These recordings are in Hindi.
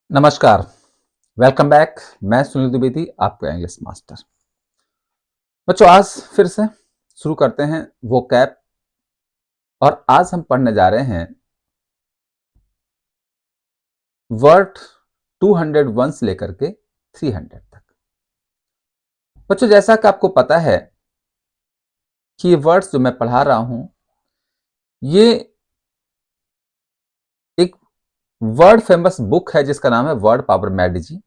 नमस्कार, वेलकम बैक। मैं सुनील द्विवेदी, आपका इंग्लिश मास्टर। बच्चों, आज फिर से शुरू करते हैं वोकैब और आज हम पढ़ने जा रहे हैं वर्ड 201 से लेकर के 300 तक। बच्चों, जैसा कि आपको पता है कि ये वर्ड्स जो मैं पढ़ा रहा हूं, ये एक वर्ल्ड फेमस बुक है जिसका नाम है वर्ड पावर मैडी,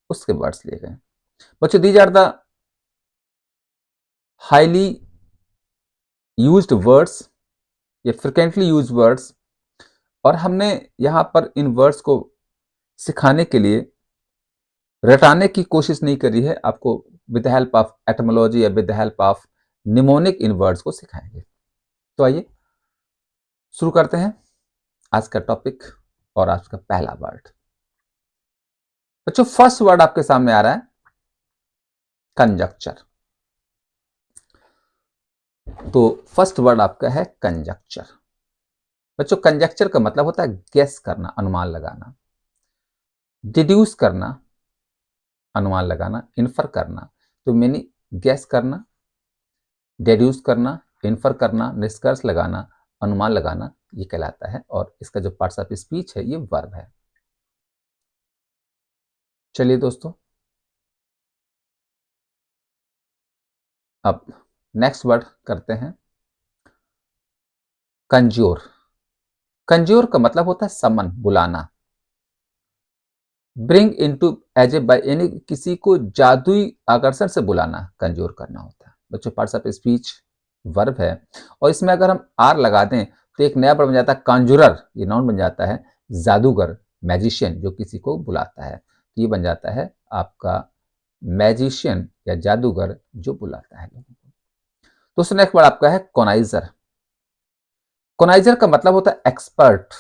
उसके वर्ड्स लिए गए। बच्चों, these are the highly used words, ये फ्रिक्वेंटली यूज वर्ड्स, और हमने यहां पर इन वर्ड्स को सिखाने के लिए रटाने की कोशिश नहीं करी है। आपको with the help of etymology या with the help of mnemonic in words को सिखाएंगे। तो आइए शुरू करते हैं आज का टॉपिक और आज का पहला वर्ड। बच्चों, फर्स्ट वर्ड आपके सामने आ रहा है कंजक्चर। तो फर्स्ट वर्ड आपका है कंजक्चर। बच्चों, कंजक्चर का मतलब होता है गेस करना, अनुमान लगाना, डिड्यूस करना, अनुमान लगाना, इन्फर करना। तो मैंने गेस करना, डेड्यूस करना, इन्फर करना, निष्कर्ष लगाना, अनुमान लगाना, ये कहलाता है। और इसका जो पार्ट्स ऑफ स्पीच है ये वर्ब है। चलिए दोस्तों, अब नेक्स्ट वर्ड करते हैं कंज्योर। कंज्योर का मतलब होता है समन, बुलाना। Bring into as a by, यानी किसी को जादुई आकर्षण से बुलाना, कंज्योर करना होता है। बच्चों, पार्ट्स ऑफ स्पीच वर्ब है और इसमें अगर हम आर लगा दें तो एक नया वर्ड बन जाता है कॉन्जुरर, ये नाउन बन जाता है। जादूगर, मैजिशियन, जो किसी को बुलाता है, तो ये बन जाता है आपका मैजिशियन या जादूगर जो बुलाता है लोगों को। दोस्तों, नेक्स्ट वर्ड आपका है कोनाइजर। कोनाइजर का मतलब होता है एक्सपर्ट,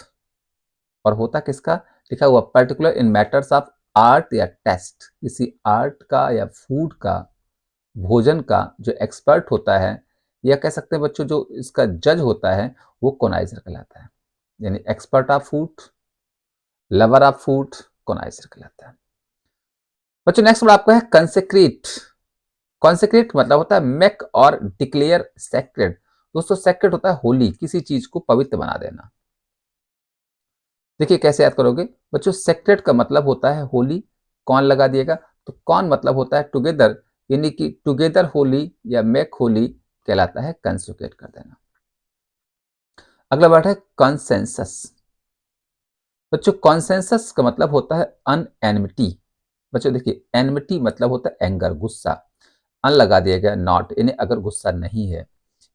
और होता किसका, लिखा हुआ particular in matters of art या टेस्ट। किसी आर्ट का या फूड का, भोजन का जो एक्सपर्ट होता है, या कह सकते हैं बच्चों जो इसका जज होता है, वो कोनाइजर कहलाता है। यानी expert of food, lover of food, connoisseur कहलाता है। बच्चों, नेक्स्ट वर्ड आपका है कंसेक्रेट। कॉन्सेक्रेट मतलब होता है मेक और डिक्लेयर सेक्रेड। दोस्तों, सेक्रेड होता है होली, किसी चीज को पवित्र बना देना। देखिए कैसे याद करोगे बच्चों, सेक्रेड का मतलब होता है होली, कौन लगा दिएगा, तो कौन मतलब होता है टुगेदर, यानी कि टुगेदर होली या मेक होली कहलाता है कंसेक्रेट कर देना। अगला वर्ड है कॉन्सेंसस। बच्चों, कॉन्सेंसस का मतलब होता है अनएनमिटी। बच्चों देखिए, एनमिटी मतलब होता है एंगर, गुस्सा। अन लगा दिया गया, नॉट, यानी अगर गुस्सा नहीं है,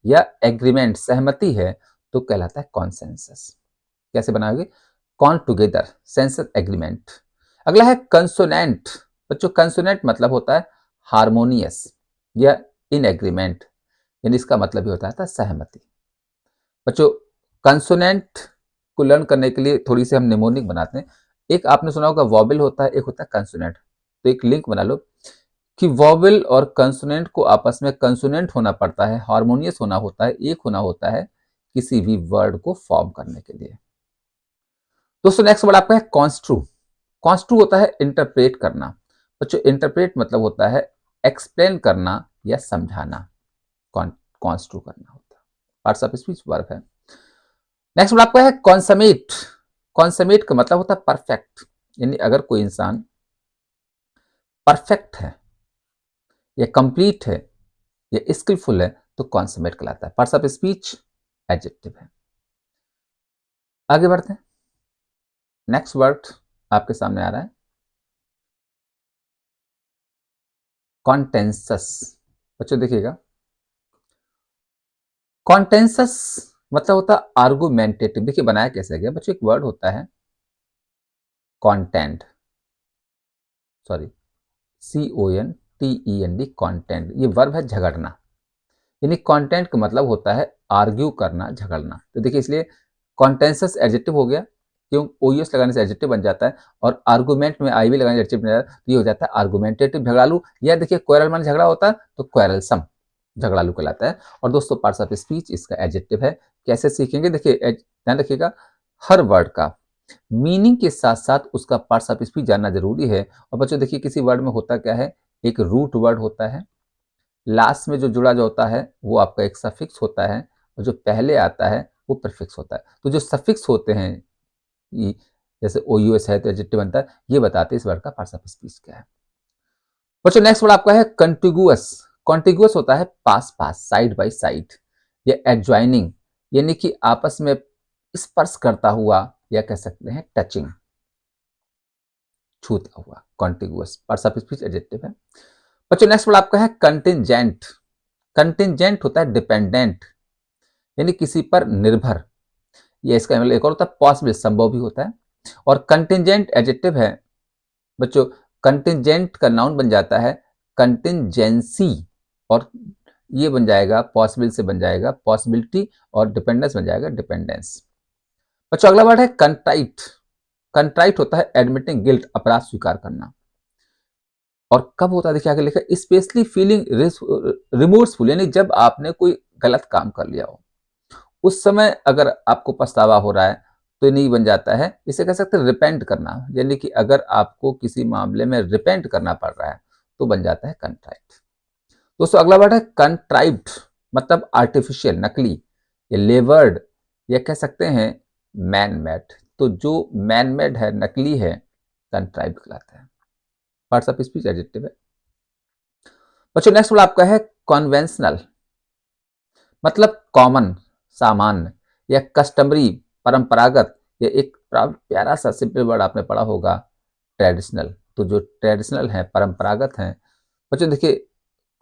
या एग्रीमेंट, सहमति है, तो कहलाता है कॉन्सेंसस। कैसे बनाओगे, कॉन टुगेदर, सेंसस, एग्रीमेंट। अगला है कंसोनेंट। बच्चों, कंसोनेंट मतलब होता है हार्मोनियस या इन एग्रीमेंट, यानी इसका मतलब ही होता है सहमति। बच्चों, कंसोनेंट को लर्न करने के लिए थोड़ी सी हम निमोनिक बनाते हैं। एक आपने सुना होगा वॉबल होता है, एक होता है कंसोनेंट। तो एक लिंक बना लो कि वॉबल और कंसोनेंट को आपस में कंसोनेंट होना पड़ता है, हार्मोनियस होना होता है, एक होना होता है किसी भी वर्ड को फॉर्म करने के लिए। दोस्तों, नेक्स्ट वर्ड आपका है कॉन्स्ट्रू। कॉन्स्ट्रू होता है इंटरप्रेट करना। बच्चों, इंटरप्रेट मतलब होता है एक्सप्लेन करना या समझाना, कॉन्स्ट्रू करना होता है। पार्ट्स ऑफ स्पीच वर्ब है। नेक्स्ट वर्ड आपका है कॉन्समेट। कॉन्समेट का मतलब होता है परफेक्ट, यानी अगर कोई इंसान परफेक्ट है या कंप्लीट है या स्किलफुल है तो कॉन्समेट कहलाता है। पार्ट्स ऑफ स्पीच एडजेक्टिव है। आगे बढ़ते हैं, नेक्स्ट वर्ड आपके सामने आ रहा है कॉन्टेंसस। बच्चों देखिएगा, कॉन्टेंसस मतलब होता है आर्गुमेंटेटिव। देखिए बनाया कैसे गया बच्चों, एक वर्ड होता है कॉन्टेंट, सॉरी, CONTEND, कॉन्टेंट, ये वर्ब है झगड़ना। यानी कंटेंट का मतलब होता है आर्ग्यू करना, झगड़ना। तो देखिए इसलिए कॉन्टेंसस एडजेक्टिव हो गया, क्यों, ओयूएस लगाने से एडजेक्टिव बन जाता है, और आर्गुमेंट में आईवी लगाने से एडजेक्टिव बन जाता है, तो ये हो जाता है आर्गुमेंटेटिव, झगड़ालू। या देखिए क्वेरल मान झगड़ा होता है तो क्वेरलसम, झगड़ालू कहलाता है। और दोस्तों, पार्ट्स ऑफ स्पीच इसका एडजेक्टिव है। कैसे सीखेंगे, देखिए ध्यान रखिएगा हर वर्ड का मीनिंग के साथ साथ उसका पार्ट्स ऑफ स्पीच जानना जरूरी है। और बच्चों देखिए किसी वर्ड में होता क्या है, एक रूट वर्ड होता है, लास्ट में जो जुड़ा जो होता है वो आपका एक सफिक्स होता है, और जो पहले आता है वो प्रीफिक्स होता है। तो जो सफिक्स होते हैं ये, जैसे ओ यू एस है तो एडजेक्टिव बनता है, ये बताते हैं इस वर्ड का पार्ट्स ऑफ स्पीच क्या है। बच्चों नेक्स्ट वर्ड आपका है कंटिगुअस। कॉन्टिगुअस होता है पास पास, साइड बाई साइड, या एडजॉइनिंग, यानी कि आपस में स्पर्श करता हुआ, या कह सकते हैं टचिंग, छूता हुआ, contiguous parts of speech adjective है। बच्चों नेक्स्ट वर्ड आपका है कंटिंजेंट। कंटिंजेंट होता है डिपेंडेंट, यानी किसी पर निर्भर। ये इसका मतलब एक और होता है पॉसिबल, संभव भी होता है। और कंटिंजेंट एडजेक्टिव है बच्चों, कंटिंजेंट का नाउन बन जाता है कंटिंजेंसी, और ये बन जाएगा पॉसिबल से बन जाएगा पॉसिबिलिटी, और डिपेंडेंस बन जाएगा डिपेंडेंस। बच्चों अगला वर्ड है कंट्राइट। कंट्राइट होता है एडमिटिंग गिल्ट, अपराध स्वीकार करना। और कब होता है देखिए आगे लिखा है स्पेशली फीलिंग रिमोर्सफुल, यानी जब आपने कोई गलत काम कर लिया हो उस समय अगर आपको पछतावा हो रहा है तो नहीं बन जाता है, इसे कह सकते हैं रिपेंट करना, यानी कि अगर आपको किसी मामले में रिपेंट करना पड़ रहा है तो बन जाता है कंट्राइट। दोस्तों अगला वर्ड है कंट्राइव्ड, मतलब आर्टिफिशियल, नकली, या लेवर्ड, या कह सकते हैं मैन मेड। तो जो मैन मेड है, नकली है, कंट्राइव्ड कहलाता है। पार्ट्स ऑफ स्पीच एडजेक्टिव है। बच्चों नेक्स्ट वर्ड आपका है कन्वेंशनल, मतलब कॉमन, सामान्य, या कस्टमरी, परंपरागत, या एक प्यारा सा सिंपल वर्ड आपने पढ़ा होगा ट्रेडिशनल। तो जो ट्रेडिशनल है, परंपरागत है। बच्चों देखिए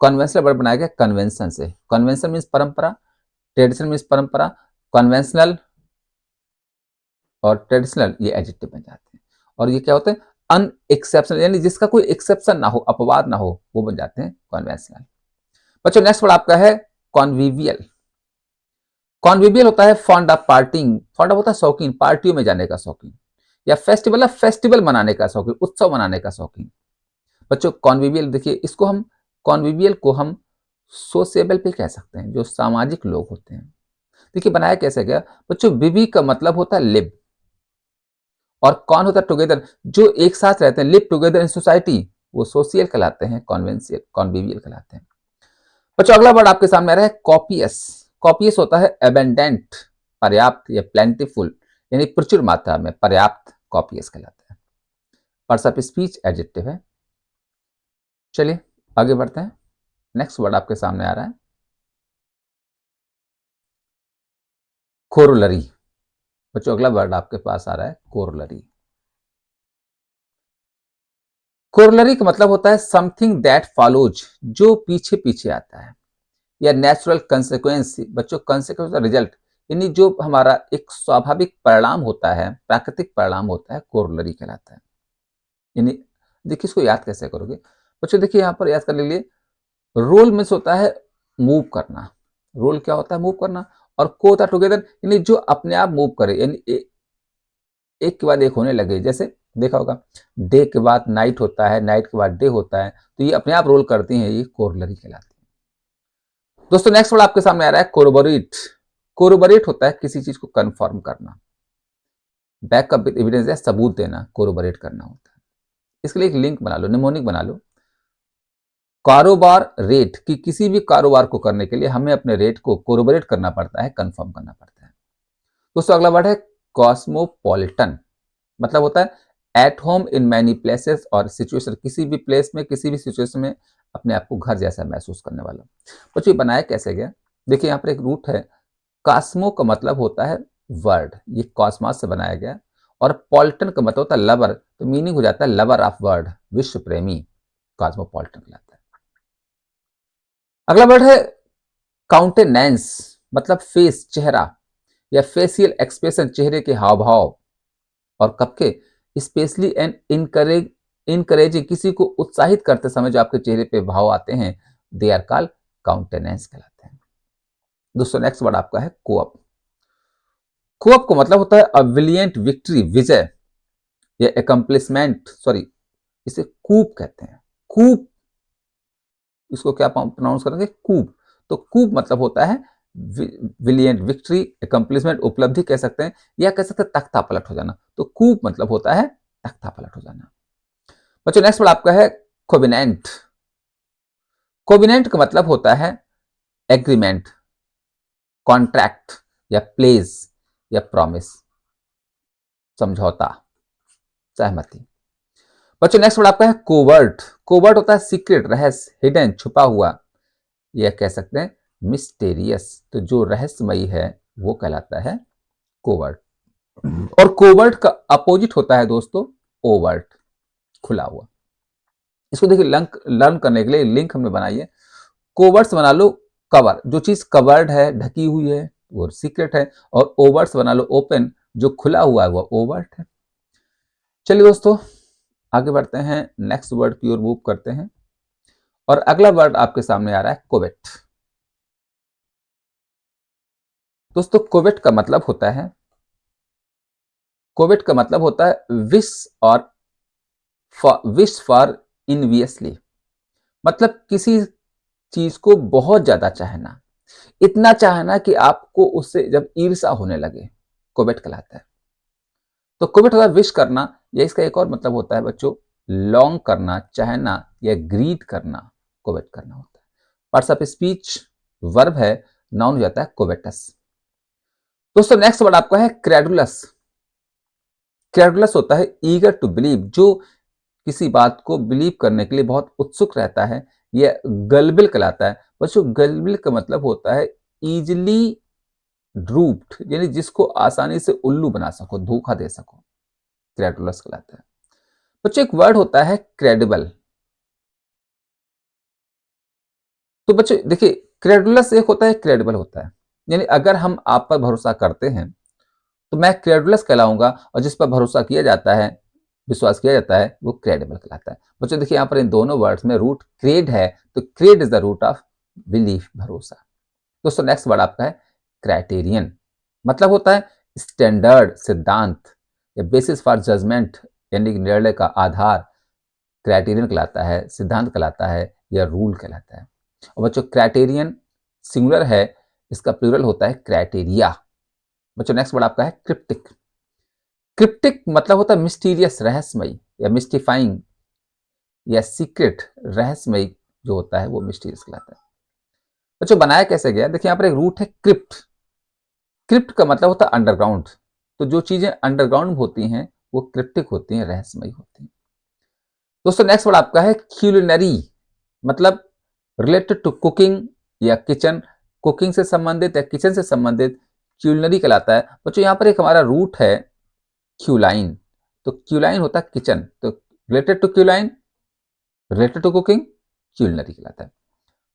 कन्वेंशनल वर्ड बनाया गया कन्वेंशन से। कन्वेंशन मीन्स परंपरा, ट्रेडिशन मीन्स परंपरा, कन्वेंशनल और ट्रेडिशनल ये एडजेक्टिव बन जाते हैं। और ये क्या होते हैं अनएक्सेप्शनल, यानी जिसका कोई एक्सेप्शन ना हो, अपवाद ना हो, वो बन जाते हैं कन्वेंशनल। बच्चों नेक्स्ट वर्ड आपका है कॉन्विवियल। कॉन्विवियल होता है fond of partying, fond of होता है शौकीन, पार्टियों में जाने का शौकीन, या फेस्टिवल ऑफ फेस्टिवल मनाने का शौकीन, उत्सव मनाने का शौकीन। बच्चों कॉन्विवियल देखिए इसको हम, कॉन्विवियल को हम सोशेबल पे कह सकते हैं, जो सामाजिक लोग होते हैं। देखिए बनाया कैसे गया बच्चों, विवी का मतलब होता है लिव, और कौन होता है टुगेदर, जो एक साथ रहते हैं, लिव टुगेदर इन सोसाइटी, वो सोशियल कहलाते हैं, कॉन्वेंशियल कॉन्विवियल कहलाते हैं। बच्चों अगला वर्ड आपके सामने आ रहा है कॉपियस। कॉपियस होता है एबेंडेंट, पर्याप्त, या प्लेंटीफुल, यानी प्रचुर मात्रा में, पर्याप्त, कॉपियस कहलाता है। पार्ट्स ऑफ स्पीच एडजेक्टिव है। चलिए आगे बढ़ते हैं। नेक्स्ट वर्ड आपके सामने आ रहा है कोरोलरी। बच्चों अगला वर्ड आपके पास आ रहा है कोरोलरी। कोरोलरी का मतलब होता है समथिंग दैट फॉलोज, जो पीछे पीछे आता है, या नेचुरल कंसेक्वेंस। बच्चों कंसेक्वेंस का रिजल्ट, यानी जो हमारा एक स्वाभाविक परिणाम होता है, प्राकृतिक परिणाम होता है, कोरोलरी कहलाता है। यानी देखिए इसको याद कैसे करोगे बच्चों, देखिए यहाँ पर याद कर लीजिए, रोल मीन्स होता है मूव करना। रोल क्या होता है, मूव करना। और को होता है टुगेदर, यानी जो अपने आप मूव करे, यानी एक के बाद एक होने लगे। जैसे देखा होगा डे के बाद नाइट होता है, नाइट के बाद डे होता है, तो ये अपने आप रोल करती हैं, ये कोरोलरी कहलाती है। दोस्तों नेक्स्ट वर्ड आपके सामने आ रहा है कोरोबोरेट। कोरोबोरेट होता है किसी चीज को कंफर्म करना, बैकअप विद एविडेंस, या सबूत देना, कोरोबोरेट करना होता है। इसके लिए एक लिंक बना लो, निमोनिक बना लो। कारोबार रेट, कि किसी भी कारोबार को करने के लिए हमें अपने रेट को कोरोबोरेट करना पड़ता है, कंफर्म करना पड़ता है। दोस्तों अगला वर्ड है कॉस्मोपॉलिटन, मतलब होता है at home in many places और सिचुएशन, किसी भी प्लेस में, किसी भी सिचुएशन में अपने आप को घर जैसा महसूस करने वाला। बच्चों ये बनाया कैसे गया, देखिए यहाँ पर एक रूट है, कास्मो का मतलब होता है वर्ड, ये कॉस्मॉस से बनाया गया, और पॉल्टन का मतलब होता है लवर, तो मीनिंग हो जाता है लवर ऑफ वर्ड, विश्व प्रेमी, कॉस्मोपॉलिटन कहलाता है। अगला वर्ड है काउंटेनेंस, मतलब फेस, चेहरा, या फेसियल एक्सप्रेशन, चेहरे के हाव भाव। और कब के, स्पेशली एंड इनकरेजिंग, किसी को उत्साहित करते समय जो आपके चेहरे पे भाव आते हैं, दे आर कॉल्ड काउंटेनेंस कहलाते हैं। दोस्तों नेक्स्ट वर्ड आपका है कोअप। कोअप का मतलब होता है अ विलियंट विक्ट्री, विजय, या एकम्प्लिशमेंट, सॉरी इसे कूप कहते हैं। कूप, इसको क्या प्रोनाउंस करेंगे, कूप। तो कूप मतलब होता है विलियंट, विक्ट्री, एकम्प्लिशमेंट, उपलब्धि कह सकते हैं, या कह सकते हैं तख्ता पलट हो जाना। तो कूप मतलब होता है तख्ता पलट हो जाना। बच्चों नेक्स्ट वर्ड आपका है कोविनेंट। कोविनेंट का मतलब होता है एग्रीमेंट, कॉन्ट्रैक्ट या प्लेज या प्रॉमिस, समझौता, सहमति। बच्चों नेक्स्ट वर्ड आपका है कोवर्ट। कोवर्ट होता है सीक्रेट, रहस्य, हिडन, छुपा हुआ, या कह सकते हैं मिस्टेरियस। तो जो रहस्यमयी है वो कहलाता है कोवर्ट। और कोवर्ट का अपोजिट होता है दोस्तों ओवर्ट, खुला हुआ। इसको देखिए लर्न करने के लिए लिंक हमने बनाई है। कोवर्ट्स बना लो कवर, जो चीज कवर्ड है, ढकी हुई है, वो सीक्रेट है। और ओवर्ट्स बना लो ओपन, जो खुला हुआ है वो ओवर्ट है। चलिए दोस्तों आगे बढ़ते हैं, नेक्स्ट वर्ड की ओर मूव करते हैं। और अगला वर्ड आपके सामने आ रहा है कोवेट। दोस्तों कोवेट का मतलब होता है, कोवेट का मतलब होता है विश और विश फॉर इनवियसली, मतलब किसी चीज को बहुत ज्यादा चाहना, इतना चाहना कि आपको उससे जब ईर्ष्या होने लगे, कोवेट कहलाता है। तो कोवेट होता है विश करना, या इसका एक और मतलब होता है बच्चों लॉन्ग करना, चाहना या ग्रीड करना, कोवेट करना होता है। पार्ट्स ऑफ स्पीच वर्ब है, नाउन हो जाता है कोवेटस। दोस्तों नेक्स्ट वर्ड आपका है क्रेडुलस। क्रेडुलस होता है ईगर टू बिलीव, जो किसी बात को बिलीव करने के लिए बहुत उत्सुक रहता है। यह गलबिल कहलाता है। बच्चों गलबिल का मतलब होता है इजिली ड्रूप्ड, यानी जिसको आसानी से उल्लू बना सको, धोखा दे सको, क्रेडुलस कहलाता है। बच्चों एक वर्ड होता है क्रेडिबल। तो बच्चों देखिए क्रेडुलस एक होता है, क्रेडिबल होता है। यानी अगर हम आप पर भरोसा करते हैं तो मैं क्रेडुलस कहलाऊंगा, और जिस पर भरोसा किया जाता है, विश्वास किया जाता है, वो क्रेडिबल कहलाता है। बच्चों देखिए यहाँ पर इन दोनों वर्ड्स में रूट क्रेड है, तो cred is the root of belief, भरोसा। दोस्तों नेक्स्ट वर्ड आपका है क्राइटेरियन। मतलब होता है स्टैंडर्ड, सिद्धांत या बेसिस फॉर जजमेंट, यानी कि निर्णय का आधार, क्राइटेरियन कहलाता है, सिद्धांत कहलाता है या रूल कहलाता है। और बच्चों क्राइटेरियन सिंगुलर है, इसका प्लूरल होता है क्राइटेरिया। बच्चों नेक्स्ट वर्ड आपका है क्रिप्टिक। क्रिप्टिक मतलब होता है मिस्टीरियस, रहस्यमयी या मिस्टिफाइंग या सीक्रेट, रहस्यमयी जो होता है वो मिस्टीरियस कहलाता है। बच्चों बनाया कैसे गया, देखिए यहाँ पर एक रूट है क्रिप्ट। क्रिप्ट का मतलब होता है अंडरग्राउंड। तो जो चीजें अंडरग्राउंड में होती हैं वो क्रिप्टिक होती हैं, रहस्यमयी होती हैं। दोस्तों नेक्स्ट वर्ड आपका है क्यूलिनरी। मतलब रिलेटेड टू कुकिंग या किचन, कुकिंग से संबंधित या किचन से संबंधित क्यूलिनरी कहलाता है। बच्चों यहाँ पर एक हमारा रूट है क्यूलाइन। तो क्यूलाइन होता है किचन, तो रिलेटेड टू क्यूलाइन, रिलेटेड टू कुकिंग, क्यूलिनरी कहलाता है।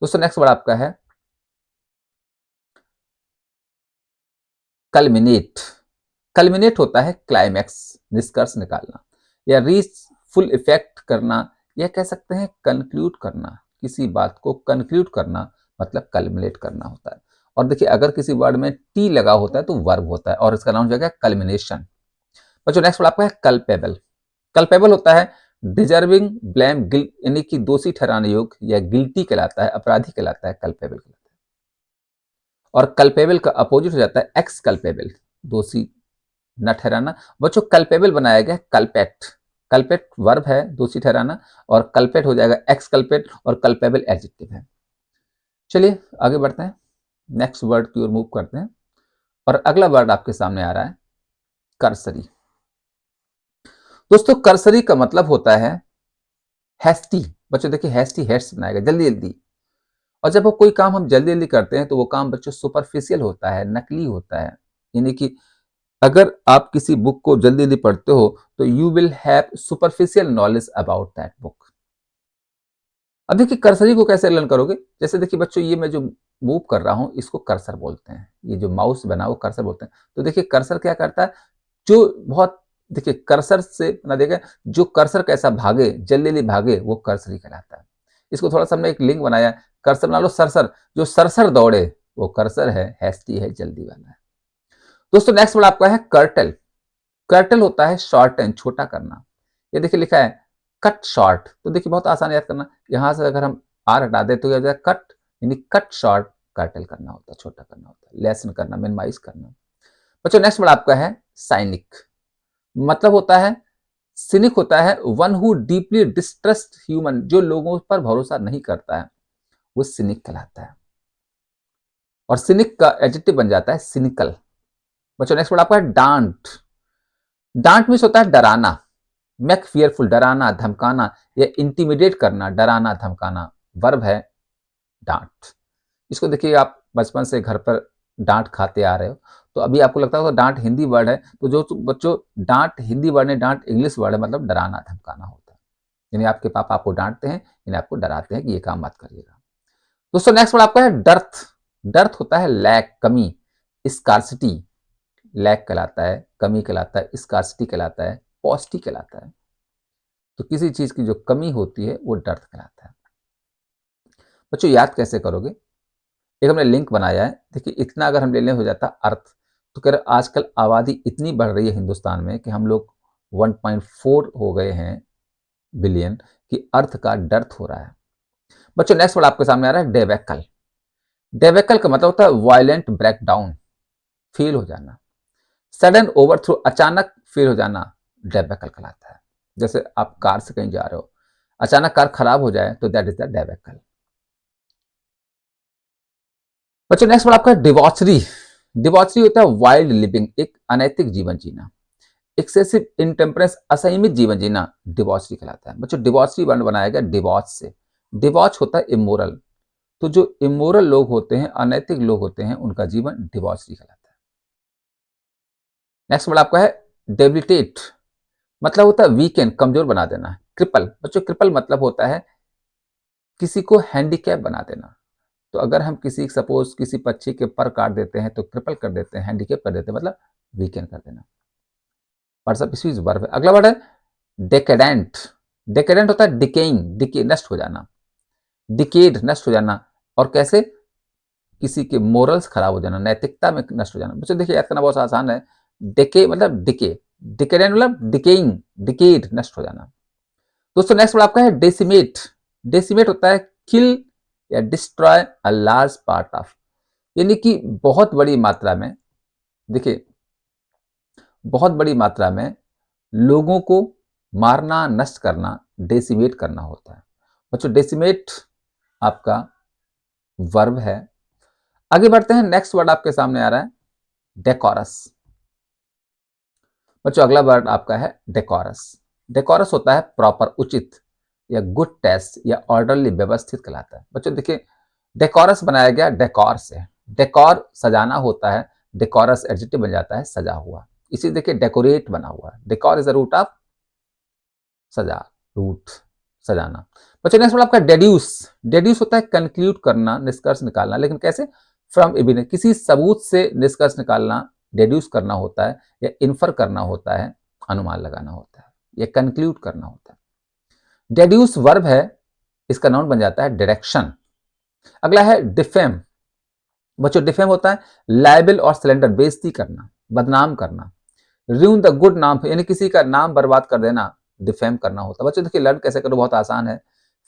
दोस्तों नेक्स्ट वर्ड आपका है कल्मिनेट। कल्मिनेट होता है क्लाइमैक्स, निष्कर्ष निकालना या रीच फुल इफेक्ट करना, या कह सकते हैं कंक्लूड करना, किसी बात को कंक्लूड करना मतलब कल्मिनेट करना होता है। और देखिए अगर किसी वर्ड में टी लगा होता है तो वर्ब होता है, और इसका नाम हो जाएगा कल्मिनेशन। बच्चों नेक्स्ट वर्ड आपका है कल्पेबल। कल्पेबल होता है डिजर्विंग ब्लेम, यानी कि दोषी ठहराने योग्य या गिल्टी कहलाता है, अपराधी कहलाता है, कल्पेबल कहलाता है। और कल्पेबल का अपोजिट हो जाता है एक्स कल्पेबल, दोषी न ठहराना। बच्चों कल्पेबल बनाया गया कल्पेट। कल्पेट वर्ब है, दोषी ठहराना, और कल्पेट हो जाएगा एक्स कल्पेट, और कल्पेबल एडजेक्टिव है। चलिए आगे बढ़ते हैं, नेक्स्ट वर्ड की ओर मूव करते हैं। और अगला वर्ड आपके सामने आ रहा है कर्सरी। दोस्तों कर्सरी का मतलब होता है हैस्टी। बच्चों देखिए हैस्टी, हेड्स बनाएगा जल्दी जल्दी। और जब वो कोई काम हम जल्दी जल्दी करते हैं तो वो काम बच्चों सुपरफिशियल होता है, नकली होता है। यानी कि अगर आप किसी बुक को जल्दी जल्दी पढ़ते हो तो you will have superficial knowledge about that book. अब देखिए कर्सरी को कैसे लर्न करोगे, जैसे देखिए बच्चों ये मैं जो मूव कर रहा हूं इसको कर्सर बोलते हैं, ये जो माउस बना वो कर्सर बोलते हैं। तो देखिए कर्सर क्या करता है, जो बहुत देखिए कर्सर से ना देखे, जो कर्सर कैसा भागे, जल्दी जल्दी भागे, वो कर्सरी कहलाता है। इसको थोड़ा सा हमने एक लिंक बनाया, कर्सर बना लो सरसर, जो सरसर दौड़े वो कर्सर है, हैस्टी है, जल्दी वाला है। दोस्तों नेक्स्ट वर्ड आपका है कर्टल। कर्टल होता है शॉर्टन, छोटा करना। ये देखिए लिखा है कट शॉर्ट, तो देखिए बहुत आसान याद करना, यहां से अगर हम आर हटा दे तो क्या हो जाएगा कट, यानी कट शॉर्ट कर्टेल करना होता है, छोटा करना होता है, लेसन करना, मिनिमाइज करना। बच्चों नेक्स्ट वर्ड आपका है साइनिक। मतलब होता है, सिनिक होता है one who deeply distrust human, जो लोगों पर भरोसा नहीं करता है वो सिनिक कहलाता है। और सिनिक का एडजेक्टिव बन जाता है सिनिकल। बच्चों नेक्स्ट वर्ड आपका है डांट। डांट मीन्स होता है डराना, मेक फियरफुल, डराना, धमकाना या इंटिमिडेट करना, डराना, धमकाना, वर्ब है डांट। इसको देखिए, आप बचपन से घर पर डांट खाते आ रहे हो, तो अभी आपको लगता होगा डांट हिंदी वर्ड है, तो जो बच्चों डांट हिंदी वर्ड है, डांट इंग्लिश वर्ड है, मतलब डराना धमकाना होता है। यानी आपके पापा आपको डांटते हैं, यानी आपको डराते हैं कि ये काम मत करिएगा। दोस्तों नेक्स्ट वर्ड आपका है डर्थ। डर्थ होता है लैक, कमी, स्कार्सिटी, लैक कहलाता है, कमी कहलाता है, स्कार्सिटी कहलाता है, पॉसिटी कहलाता है। तो किसी चीज की जो कमी होती है वो डर्थ कहलाता है। बच्चों याद कैसे करोगे, एक हमने लिंक बनाया है, देखिए इतना अगर हम ले लें हो जाता अर्थ, तो कह रहे आजकल आबादी इतनी बढ़ रही है हिंदुस्तान में कि हम लोग 1.4 हो गए हैं बिलियन, कि अर्थ का डर्थ हो रहा है। बच्चों नेक्स्ट वर्ड आपके सामने आ रहा है डेबेकल। डेबेकल का मतलब होता है वायलेंट ब्रेकडाउन, फेल हो जाना, सडन ओवरथ्रो, अचानक फेल हो जाना, डेबेकल कहलाता है। जैसे आप कार से कहीं जा रहे हो, अचानक कार खराब हो जाए तो दैट इज द डेबेकल। बच्चों नेक्स्ट वर्ड आपका डिवॉचरी। डिवॉचरी होता है वाइल्ड लिविंग, एक अनैतिक जीवन जीना, एक्सेसिव इनटेम्परेंस, असंयमित जीवन जीना, डिवॉचरी कहलाता है। बच्चों डिवॉचरी वर्ड बनाया गया डिवॉच से। डिवॉच होता है इमोरल, तो जो इमोरल लोग होते हैं, अनैतिक लोग होते हैं, उनका जीवन डिवॉचरी कहलाता है। नेक्स्ट वर्ड आपका है डेबिलिटेट। मतलब होता है वीकेन, कमजोर बना देना। क्रिपल, बच्चों क्रिपल मतलब होता है किसी को हैंडीकैप बना देना। तो अगर हम किसी सपोज किसी पक्षी के पर काट देते हैं तो क्रिपल कर देते हैं, हैंडीकैप कर देते हैं, मतलब वीकेन कर देना। वर्ब है। अगला वर्ड है डेकेडेंट। डेकेडेंट होता है डिकेइंग, डिके नष्ट हो जाना, डिकेड नष्ट हो जाना। और कैसे, किसी के मोरल्स खराब हो जाना, नैतिकता में नष्ट हो जाना। बच्चों देखिए याद करना बहुत आसान है। डिके मतलब डिके, डिकेडेंट मतलब डिकेइंग, डिकेड नष्ट हो जाना। दोस्तों नेक्स्ट वर्ड आपका है डेसिमेट। डेसिमेट होता है किल या destroy a large part of, यानी कि बहुत बड़ी मात्रा में, देखिए बहुत बड़ी मात्रा में लोगों को मारना, नष्ट करना, डेसिमेट करना होता है। बच्चों डेसिमेट आपका वर्ब है। आगे बढ़ते हैं, नेक्स्ट वर्ड आपके सामने आ रहा है डेकोरस। बच्चों अगला वर्ड आपका है डेकोरस। डेकोरस होता है प्रॉपर, उचित या गुड टेस्ट या ऑर्डरली, व्यवस्थित कहलाता है। बच्चों देखिए डेकोरस बनाया गया डेकोर से, डेकोर सजाना होता है, डेकोरस एडजेक्टिव बन जाता है सजा हुआ। इसी देखिए डेकोरेट बना हुआ है, decor is the root of सजा, रूट सजाना। बच्चों नेक्स्ट वर्ड आपका डेड्यूस। डेड्यूस होता है कंक्लूड करना, निष्कर्ष निकालना, लेकिन कैसे, फ्रॉम एविडेंस, किसी सबूत से निष्कर्ष निकालना, डेड्यूस करना होता है, या इन्फर करना होता है, अनुमान लगाना होता है, या कंक्लूड करना होता है। डेड्यूस वर्ब है, इसका नाउन बन जाता है डायरेक्शन। अगला है डिफेम। बच्चों डिफेम होता है लाइबल और स्लैंडर, बेइज्जती करना, बदनाम करना। रूइन द गुड नाम, यानी किसी का नाम बर्बाद कर देना, डिफेम करना होता है। बच्चों देखिए लर्न कैसे करो, बहुत आसान है।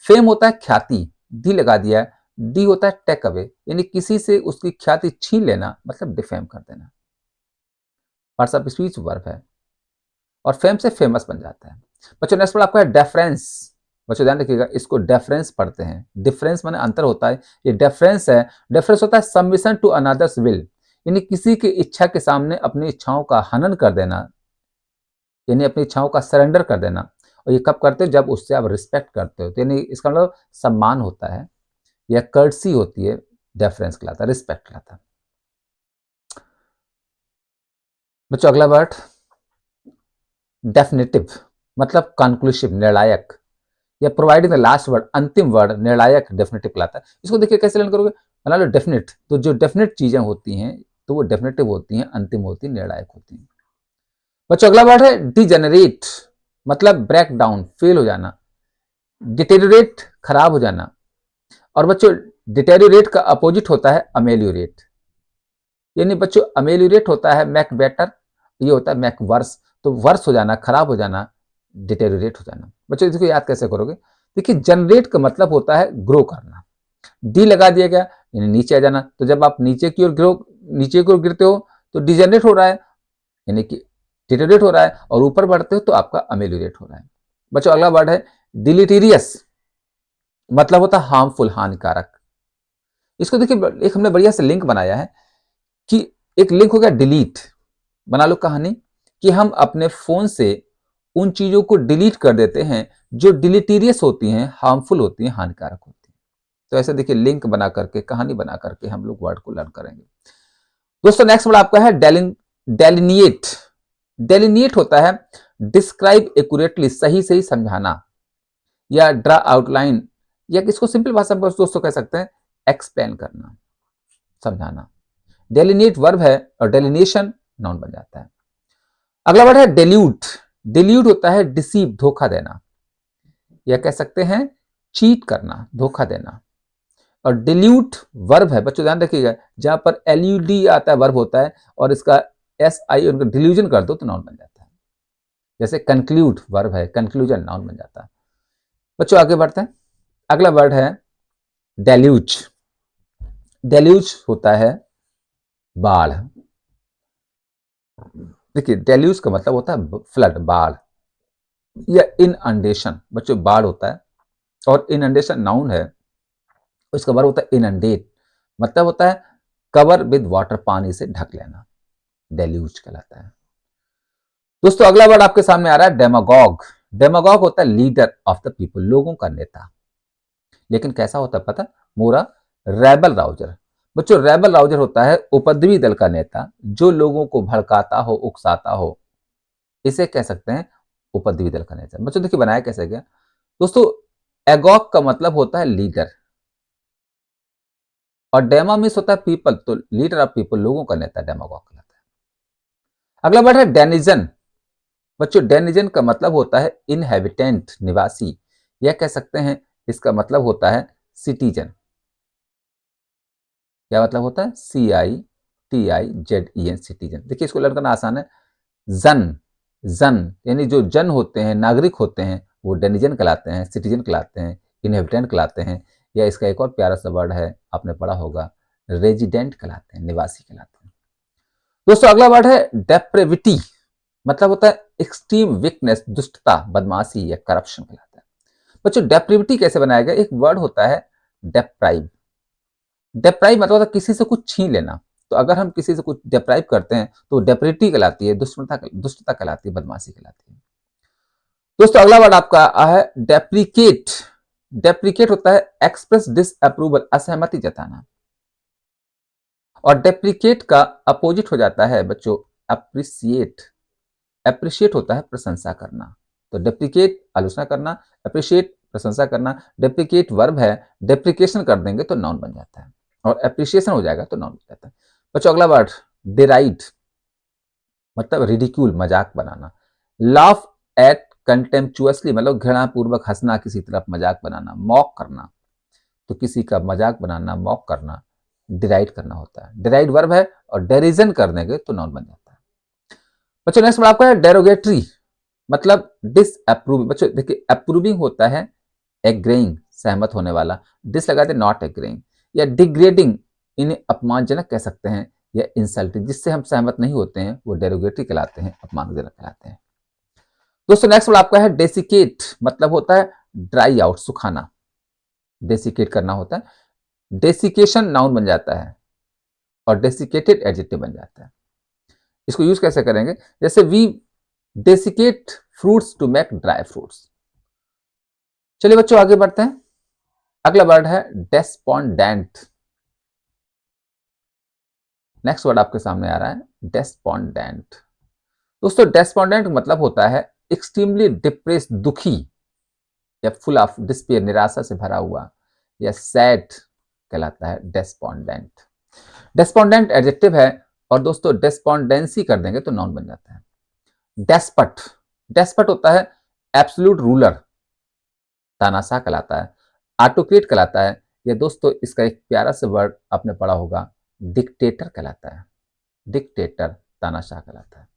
फेम होता है ख्याति, डी लगा दिया है, डी होता है टेक अवे, यानी किसी से उसकी ख्याति छीन लेना, मतलब डिफेम कर देना। पार्ट्स ऑफ स्पीच वर्ब है, और फेम से फेमस बन जाता है। बच्चों नेक्स्ट आपका है डेफरेंस। बच्चों ध्यान रखिएगा, इसको डेफरेंस पढ़ते हैं, डिफरेंस माने अंतर होता है, ये डेफरेंस है। डेफरेंस होता है सबमिशन टू अनदर्स विल, यानी किसी की इच्छा के सामने अपनी इच्छाओं का हनन कर देना, यानी अपनी इच्छाओं का सरेंडर कर देना। और ये कब करते हो, जब उससे आप रिस्पेक्ट करते हो, तो यानी इसका मतलब सम्मान होता है या कर्टसी होती है, डेफरेंस कहलाता है, रिस्पेक्ट कहलाता है। बच्चों अगला वर्ड डेफिनेटिव, मतलब कंक्लूसिव, निर्णायक, या प्रोवाइडिंग द लास्ट वर्ड, अंतिम वर्ड, निर्णायक, डेफिनेटिव कहलाता है। इसको देखिए कैसे लर्न करोगे, बना लो डेफिनेट, तो जो डेफिनेट चीजें होती हैं तो वो डेफिनेटिव होती हैं, अंतिम होती हैं, निर्णायक होती हैं। बच्चों अगला वर्ड है डिजेनरेट, मतलब ब्रेक डाउन, फेल हो जाना, डिटेरियोरेट, खराब हो जाना। और बच्चों डिटेरियोरेट का अपोजिट होता है अमेलियोरेट, यानी बच्चों अमेलियोरेट होता है मैक बेटर, ये होता है मैक वर्स। तो वर्स हो जाना, खराब हो जाना, डिटेरियोरेट हो जाना। बच्चों इसको याद कैसे करोगे, देखिए जनरेट का मतलब होता है ग्रो करना, डी लगा दिया गया, यानी नीचे आ जाना। तो जब आप नीचे की ओर गिरते हो तो डिजेनरेट हो रहा है, यानी कि डिटेरियोरेट हो रहा है, और ऊपर बढ़ते हो तो आपका अमेलियोरेट हो रहा है। बच्चों अगला वर्ड है डिलीटीरियस, मतलब होता है हार्मफुल, हानिकारक। इसको देखिए, एक हमने बढ़िया से लिंक बनाया है कि एक लिंक हो गया डिलीट। बना लो कहानी कि हम अपने फोन से उन चीजों को डिलीट कर देते हैं जो डिलीटीरियस होती हैं, हार्मफुल होती हैं, हानिकारक होती हैं। तो ऐसे देखिए लिंक बना करके, कहानी बना करके हम लोग वर्ड को लर्न करेंगे। दोस्तों नेक्स्ट वर्ड आपका है डेलिनिएट। डेलिनिएट होता है डिस्क्राइब एक्यूरेटली, सही सही समझाना, या ड्रा आउटलाइन, या इसको सिंपल भाषा में दोस्तों कह सकते हैं एक्सप्लेन करना, समझाना। डेलिनिएट वर्ब है और डेलिनेशन नाउन बन जाता है। अगला वर्ड है डेल्यूट। डेल्यूट होता है डिसीव, धोखा देना, या कह सकते हैं चीट करना, धोखा देना। और डिल्यूट वर्ब है, बच्चों ध्यान रखिएगा, जहां पर एलयूडी आता है वर्ब होता है और इसका एस आई उनका डिल्यूजन कर दो तो नाउन बन जाता है। जैसे कंक्लूड वर्ब है, कंक्लूजन नाउन बन जाता है। बच्चों आगे बढ़ते हैं। अगला वर्ड है डेल्यूज। डेल्यूज होता है बाढ़। देखिए डेल्यूज का मतलब होता है फ्लड, बाढ़, या इनअंडेशन। बच्चों बाढ़ होता है और इनअंडेशन नाउन है, इसका वर्ब होता है इनअंडेट, मतलब होता है कवर विद वाटर, पानी से ढक लेना, डेल्यूज कहलाता है। दोस्तों अगला वर्ड आपके सामने आ रहा है डेमागॉग। डेमागॉग होता है लीडर ऑफ द पीपल, लोगों का नेता। लेकिन कैसा होता है पता? मोरा रेबल राउजर। बच्चों रेबल राउजर होता है उपद्रवी दल का नेता, जो लोगों को भड़काता हो, उकसाता हो, इसे कह सकते हैं उपद्रवी दल का नेता। बच्चों देखिए बनाया कैसे गया। दोस्तों एगॉग का मतलब होता है लीडर, और डेमा मीन्स होता है पीपल, तो लीडर ऑफ पीपल, लोगों का नेता डेमागॉग कहलाता है। अगला वर्ड है डेनिजन। बच्चों डेनिजन का मतलब होता है इनहेबिटेंट, निवासी, या कह सकते हैं इसका मतलब होता है सिटीजन। क्या मतलब होता है? CITIZEN, citizen. देखिए इसको लर्न करना आसान है। जन, जन यानी जो जन होते हैं, नागरिक होते हैं, वो डेनिजन कहलाते हैं, सिटीजन कहलाते हैं, इनहेबिटेंट कहलाते हैं, या इसका एक और प्यारा सा वर्ड है, आपने पढ़ा होगा, रेजिडेंट कहलाते हैं, निवासी कहलाते हैं। दोस्तों अगला वर्ड है डेप्रेविटी, मतलब होता है एक्सट्रीम वीकनेस, दुष्टता, बदमाशी, या करप्शन कहलाता है। बच्चों डेप्रेविटी कैसे बनाया गया? एक वर्ड होता है डेप्राइव। डेप्राइव मतलब होता है किसी से कुछ छीन लेना। तो अगर हम किसी से कुछ डेप्राइव करते हैं तो डेप्रेविटी कहलाती है, दुष्टता कहलाती है, बदमाशी कहलाती है। दोस्तों अगला वर्ड आपका है डेप्रिकेट। डेप्रिकेट होता है एक्सप्रेस डिसअप्रूवल, असहमति जताना। और डेप्रिकेट का अपोजिट हो जाता है बच्चों अप्रिसिएट। अप्रिशिएट होता है प्रशंसा करना। तो डेप्रिकेट आलोचना करना, अप्रिशिएट प्रशंसा करना। डेप्रिकेट वर्ब है, डेप्रिकेशन कर देंगे तो नाउन बन जाता है, और अप्रिशिएशन हो जाएगा तो नाउन बन जाता है। बच्चों अगला वर्ड डिराइड, मतलब रिडिक्यूल, मजाक बनाना। लाफ एट कंटेम्पचुअसली, मतलब घृणापूर्वक हंसना, किसी तरफ मजाक बनाना। मॉक करना, तो किसी का मजाक बनाना, मॉक करना, डिराइड करना होता है। डिराइड वर्ब है और डेरिजन कर देंगे तो नाउन बन जाता है। बच्चों नेक्स्ट वर्ड आपका है डेरोगेटरी, मतलब डिसअप्रूविंग। बच्चों देखिए अप्रूविंग होता है एग्रीइंग, सहमत होने वाला। डिस लगा दे नॉट एग्रीइंग, या डिग्रेडिंग, इन्हें अपमानजनक कह सकते हैं, या इंसल्टिंग, जिससे हम सहमत नहीं होते हैं वो डेरोगेटरी कहलाते हैं, अपमानजनक कहलाते हैं। दोस्तों नेक्स्ट वर्ड आपका है डेसिकेट, मतलब होता है ड्राई आउट, सुखाना, डेसिकेट करना होता है। डेसिकेशन नाउन बन जाता है और डेसिकेटेड एडजेक्टिव बन जाता है। इसको यूज कैसे करेंगे? जैसे we desiccate fruits to make dry fruits. चलिए बच्चों आगे बढ़ते हैं। अगला वर्ड है डेस्पोंडेंट। नेक्स्ट वर्ड आपके सामने आ रहा है डेस्पोंडेंट। दोस्तों डेस्पोंडेंट मतलब होता है एक्सट्रीमली डिप्रेस, दुखी, या फुल ऑफ डिस्पेयर, निराशा से भरा हुआ, या सैड कहलाता है डेस्पोंडेंट। डेस्पोंडेंट एडजेक्टिव है, और दोस्तों डेस्पोंडेंसी कर देंगे तो नाउन बन जाता है। डेस्पट, डेस्पट होता है एब्सोल्यूट रूलर, तानाशाह कहलाता है, ऑटोक्रेट कहलाता है, या दोस्तों इसका एक प्यारा सा वर्ड आपने पढ़ा होगा, डिक्टेटर कहलाता है। डिक्टेटर, तानाशाह कहलाता है।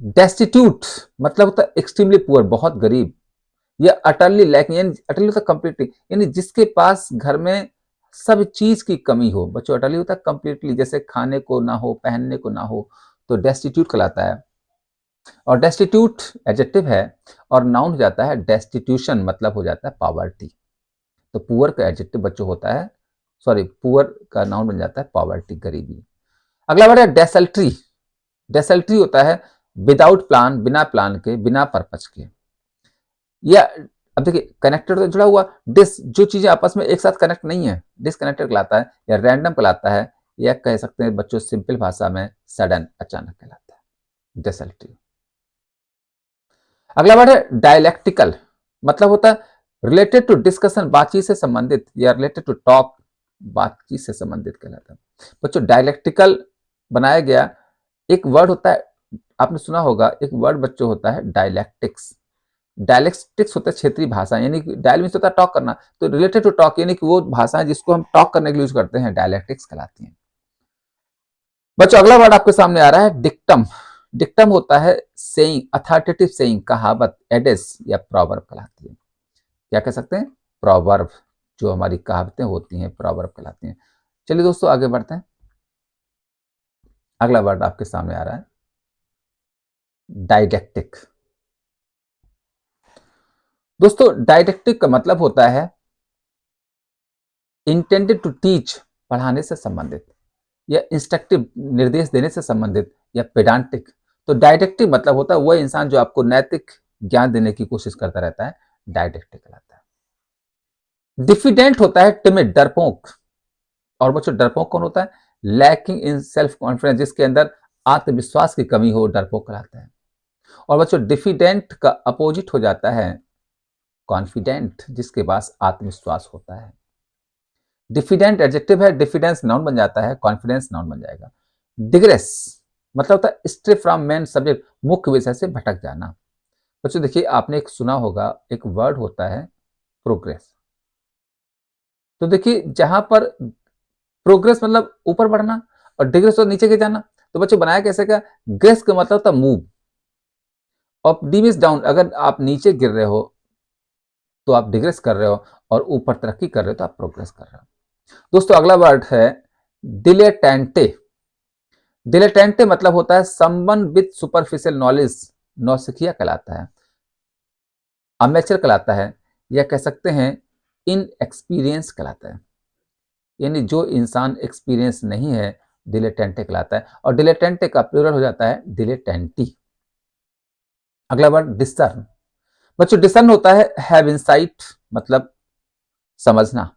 डेस्टिट्यूट मतलब होता है एक्सट्रीमली पुअर, बहुत गरीब, या अटरली लैकिंग, यानी अटरली होता है कंप्लीटली, यानी जिसके पास घर में सब चीज की कमी हो। बच्चों अटरली होता है कंप्लीटली, जैसे खाने को ना हो, पहनने को ना हो, तो डेस्टिट्यूट कहलाता है। और डेस्टिट्यूट एडजेक्टिव है और नाउन हो जाता है डेस्टिट्यूशन, मतलब हो जाता है पॉवर्टी। तो पुअर का एडजेक्टिव बच्चों होता है, सॉरी पुअर का नाउन बन जाता है पॉवर्टी, गरीबी। अगला वर्ड है डेसल्ट्री। डेसल्ट्री होता है विदाउट प्लान, बिना प्लान के, बिना पर्पज के। या अब देखिए कनेक्टेड तो जुड़ा हुआ, डिस जो चीजें आपस में एक साथ कनेक्ट नहीं है, डिसकनेक्टेड कहलाता है, या रैंडम कहलाता है, या कह सकते हैं बच्चों सिंपल भाषा में सडन, अचानक कहलाता है डेसल्ट्री। अगला वर्ड है डायलैक्टिकल, मतलब होता है रिलेटेड टू डिस्कशन, बातचीत से संबंधित, या रिलेटेड टू टॉक, बातचीत से संबंधित कहलाता है। बच्चों डायलैक्टिकल बनाया गया एक वर्ड होता है, आपने सुना होगा एक वर्ड बच्चों होता है डायलैक्टिक्स। डायलैक्टिक्स होता है क्षेत्रीय भाषा, यानी कि डायल मीन्स होता है टॉक करना, तो रिलेटेड टू टॉक यानी कि वो भाषाएं जिसको हम टॉक करने के लिए यूज करते हैं, डायलैक्टिक्स कहलाती हैं। बच्चों अगला वर्ड आपके सामने आ रहा है डिक्टम। डिक्टम होता है सेइंग, अथॉरिटेटिव सेइंग, कहावत, एडिस या प्रोवर्ब कहलाती है। क्या कह सकते हैं? प्रोवर्ब, जो हमारी कहावतें होती हैं प्रोवर्ब कहलाती हैं। चलिए दोस्तों आगे बढ़ते हैं। अगला वर्ड आपके सामने आ रहा है डाइडेक्टिक। दोस्तों डाइडेक्टिक का मतलब होता है इंटेंडेड टू टीच, पढ़ाने से संबंधित, या इंस्ट्रक्टिव, निर्देश देने से संबंधित, या पेडांटिक। तो डाइडेक्टिक मतलब होता है वह इंसान जो आपको नैतिक ज्ञान देने की कोशिश करता रहता है, डाइडेक्टिक कहलाता है। डिफिडेंट होता है टिमिड, डरपोक। और बच्चों डरपोक कौन होता है? लैकिंग इन सेल्फ कॉन्फिडेंस, जिसके अंदर आत्मविश्वास की कमी हो, डरपोक कहलाता है। और बच्चों डिफिडेंट का अपोजिट हो जाता है कॉन्फिडेंट, जिसके पास आत्मविश्वास होता है। डिफिडेंट एडजेक्टिव है, डिफिडेंस नाउन बन जाता है, कॉन्फिडेंस नाउन बन जाएगा। डिग्रेस मतलब होता है स्ट्रे फ्रॉम मेन सब्जेक्ट, मुख्य विषय से भटक जाना। बच्चों देखिए आपने एक सुना होगा एक वर्ड होता है प्रोग्रेस। तो देखिए जहां पर प्रोग्रेस मतलब ऊपर बढ़ना और डिग्रेस तो नीचे गिर जाना, तो बच्चों बनाया कैसे का? ग्रेस का मतलब था मूव, और डी मीन्स डाउन, अगर आप नीचे गिर रहे हो तो आप डिग्रेस कर रहे हो, और ऊपर तरक्की कर रहे हो तो आप प्रोग्रेस कर रहे हो। दोस्तों अगला वर्ड है डिलेटेंटे। डिलेटेंटे मतलब होता है समवन विथ सुपरफिशियल नॉलेज, नौसिखिया कहलाता है, अमेचर कहलाता है, या कह सकते हैं इन एक्सपीरियंस कहलाता है। यानी जो इंसान एक्सपीरियंस नहीं है डिलेटेंटे कहलाता है, और डिलेटेंटे का प्लूरल हो जाता है डिलेटेंटी। अगला वर्ड डिसर्न। बच्चों डिसर्न होता है हैव इनसाइट, मतलब समझना,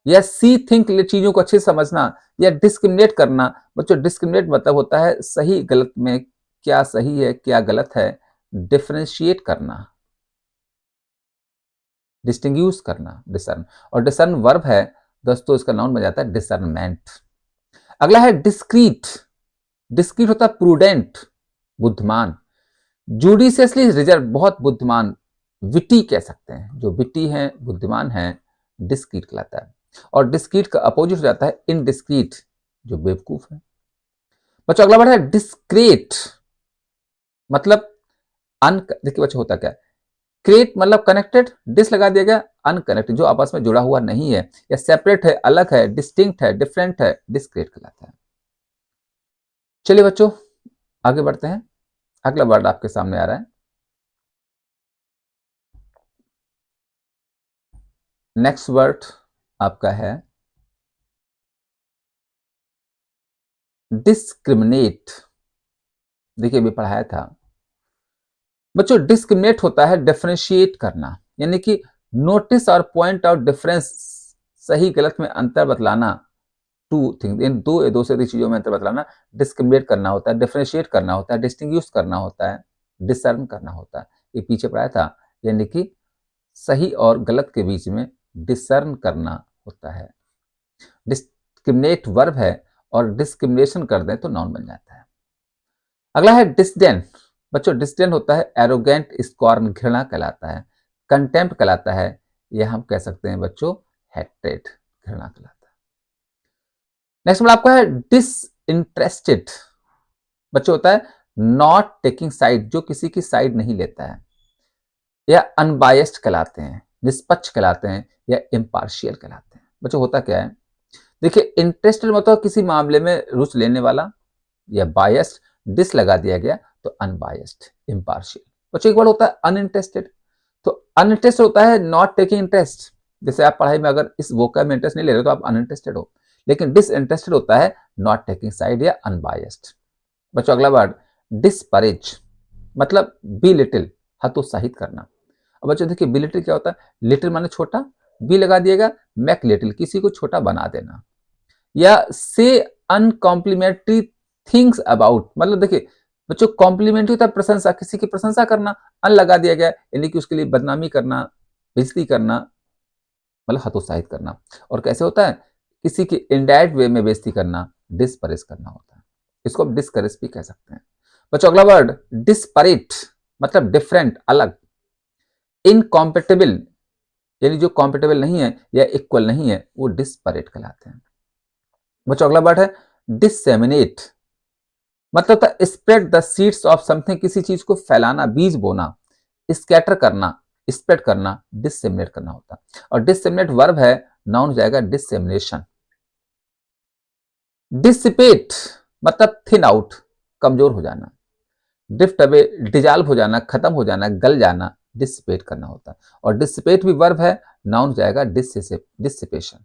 या सी थिंक, चीजों को अच्छे से समझना, या डिस्क्रिमिनेट करना। बच्चों डिस्क्रिमिनेट मतलब होता है सही गलत में, क्या सही है क्या गलत है, डिफरेंशिएट करना, डिस्टिंग्विश करना, डिसर्न। और डिसर्न वर्ब है दोस्तों, इसका नाउन बन जाता है डिसर्नमेंट। अगला है डिस्क्रीट। डिस्क्रीट होता है प्रूडेंट, बुद्धिमान, जुडिशियसली रिजर्व, बहुत बुद्धिमान, विटी कह सकते हैं, जो विटी है बुद्धिमान है, डिस्क्रीट कहलाता है। और डिस्क्रीट का अपोजिट हो जाता है इनडिस्क्रीट, जो बेवकूफ है। बच्चों अगला वर्ड है डिस्क्रेट, मतलब देखिए बच्चों होता क्या है, क्रिएट मतलब कनेक्टेड, डिस लगा दिया गया, अनकनेक्टेड जो आपस में जुड़ा हुआ नहीं है, या सेपरेट है, अलग है, डिस्टिंक्ट है, डिफरेंट है, डिस्क्रेट कहलाता है। चलिए बच्चों आगे बढ़ते हैं। अगला वर्ड आपके सामने आ रहा है नेक्स्ट वर्ड आपका है डिस्क्रिमिनेट। देखिए अभी पढ़ाया था बच्चों, डिस्क्रिमिनेट होता है डिफरेंशिएट करना, यानी कि नोटिस और पॉइंट आउट डिफरेंस, सही गलत में अंतर बतलाना, टू थिंग, इन दो से अधिक चीजों में अंतर बतलाना, डिस्क्रिमिनेट करना होता है, डिफरेंशिएट करना होता है, डिस्टिंग्विश करना होता है, डिसर्न करना होता है। ये पीछे पढ़ाया था, यानी कि सही और गलत के बीच में डिसर्न करना होता है। डिस्क्रिमिनेट वर्ब है, और डिस्क्रिमिनेशन कर दें तो नाउन बन जाता है। अगला है डिस्डेन। बच्चों डिस्डेन होता है एरोगेंट, स्कॉर्न, घृणा कहलाता है, कंटेम्प्ट कहलाता है, या हम कह सकते हैं बच्चों हेट्रेड, घृणा कहलाता है। नेक्स्ट वर्ड आपका है डिसइंटरेस्टेड। बच्चों होता है नॉट टेकिंग साइड, जो किसी की साइड नहीं लेता है। या अनबायस्ड कहलाते हैं, निष्पक्ष कहलाते हैं, या इम्पार्शियल कहलाते हैं। बच्चों होता क्या है, देखिए इंटरेस्टेड मतलब किसी मामले में रुचि लेने वाला, या बायस्ड डिस लगा दिया गया तो अनबायस्ड, इम्पार्शियल। बच्चों एक वर्ड होता है अनइंटरेस्टेड, तो अनइंटरेस्टेड होता है नॉट टेकिंग इंटरेस्ट। जैसे आप पढ़ाई में अगर इस वोकैब में इंटरेस्ट नहीं ले रहे हो तो आप अनइंटरेस्टेड हो। लेकिन डिसइंटरेस्टेड होता है नॉट टेकिंग साइड या अनबायस्ड। बच्चों अगला वर्ड डिस्परेज, मतलब बी लिटिल, हतोत्साहित करना। अब बच्चों देखिए बी लिटिल क्या होता है, लिटिल माने छोटा, बी लगा दिएगा, मैक लिटिल किसी को छोटा बना देना, या से अनकॉम्प्लीमेंट्री थिंग्स अबाउट, मतलब देखिए बच्चों कॉम्प्लीमेंट्री होता है प्रशंसा, किसी की प्रशंसा करना, अन लगा दिया गया यानी कि उसके लिए बदनामी करना, बेइज्जती करना, मतलब हतोत्साहित करना। और कैसे होता है, किसी की इनडायरेक्ट वे में बेइज्जती करना, डिस्परेज करना होता है, इसको आप डिस्करेज भी कह सकते हैं। बच्चों अगला वर्ड डिस्परेट, मतलब डिफरेंट, अलग। इनकॉम्पेटेबल यानी जो कॉम्पेटेबल नहीं है या इक्वल नहीं है वो डिस्परेट कहलाते हैं। बच्चों अगला वर्ड है डिसेमिनेट, मतलब था spread the seeds of something, किसी चीज को फैलाना, बीज बोना। स्कैटर करना, स्प्रेड करना, डिसेमिनेट करना होता है। और डिसेमिनेट वर्ब है, नाउन हो जाएगा डिसेमिनेशन। डिसिपेट मतलब थिन आउट, कमजोर हो जाना। ड्रिफ्ट अवे डिजॉल्व हो जाना, खत्म हो जाना, गल जाना, डिसिपेट करना होता है। और डिसिपेट भी वर्ब है, नाउन हो जाएगा डिसिपेशन।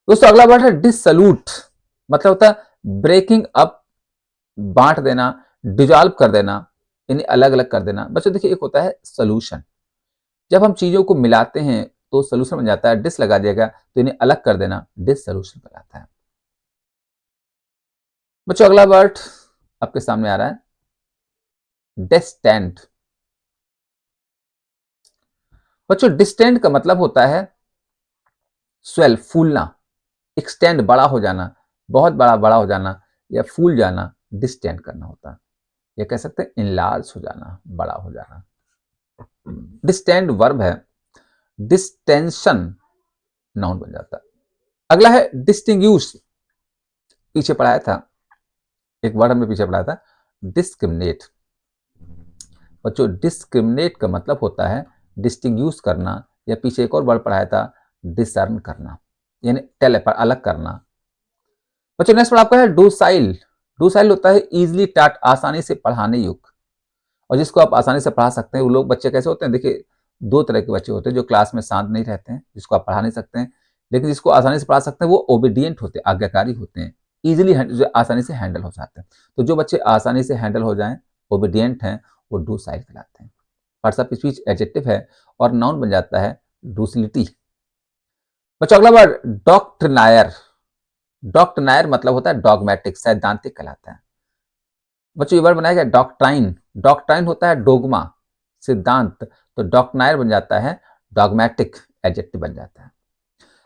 दोस्तों अगला वर्ड है डिसल्यूट, मतलब होता है ब्रेकिंग अप, बांट देना, डिजॉल्व कर देना, यानी अलग अलग कर देना। बच्चों देखिए एक होता है सोल्यूशन, जब हम चीजों को मिलाते हैं तो सोल्यूशन बन जाता है, डिस लगा दिया गया तो इन्हें अलग कर देना, डिस सोल्यूशन कहलाता है। बच्चों अगला वर्ड आपके सामने आ रहा है डिस्टेंट। बच्चों डिस्टेंट का मतलब होता है स्वेल, फूलना, एक्सटेंड बड़ा हो जाना, बहुत बड़ा बड़ा हो जाना, या फूल जाना, डिस्टेंड करना होता है। या कह सकते हैं इनलार्ज हो जाना, बड़ा हो जाना। डिस्टेंड वर्ब है, डिस्टेंशन नाउन बन जाता है। अगला है डिस्टिंग्यूश, पीछे पढ़ाया था, एक वर्ड हमने पीछे पढ़ाया था डिस्क्रिमिनेट। बच्चों डिस्क्रिमिनेट का मतलब होता है डिस्टिंग्यूश करना, या पीछे एक और वर्ड पढ़ाया था डिसर्न करना, यानी टेल पर अलग करना। बच्चों नेक्स्ट वर्ड आपका है डोसाइल। डोसाइल होता है इजिली टाट, आसानी से पढ़ाने योग्य, और जिसको आप आसानी से पढ़ा सकते हैं। वो लोग बच्चे कैसे होते हैं, देखिए दो तरह के बच्चे होते हैं, जो क्लास में शांत नहीं रहते हैं, जिसको आप पढ़ा नहीं सकते हैं, लेकिन जिसको आसानी से पढ़ा सकते हैं वो ओबीडियंट होते हैं, आज्ञाकारी होते हैं, इजिली जो आसानी से हैंडल हो जाते हैं। तो जो बच्चे आसानी से हैंडल हो जाएं, ओबीडियंट हैं, वो डोसाइल कहलाते हैं। पार्ट्स ऑफ स्पीच एडजेक्टिव है और नाउन बन जाता है डोसिलिटी। बच्चों अगला वर्ड डॉक्ट्रिनायर। डॉक्ट्रिनायर मतलब होता है डॉगमेटिक, सैद्धांतिक कहलाता है। बच्चों ये वर्ड बनाया गया डॉक्ट्राइन। डॉक्ट्राइन होता है डोगमा, सिद्धांत, तो डॉक्ट्रिनायर बन जाता है डॉगमेटिक, एडजेक्टिव बन जाता है।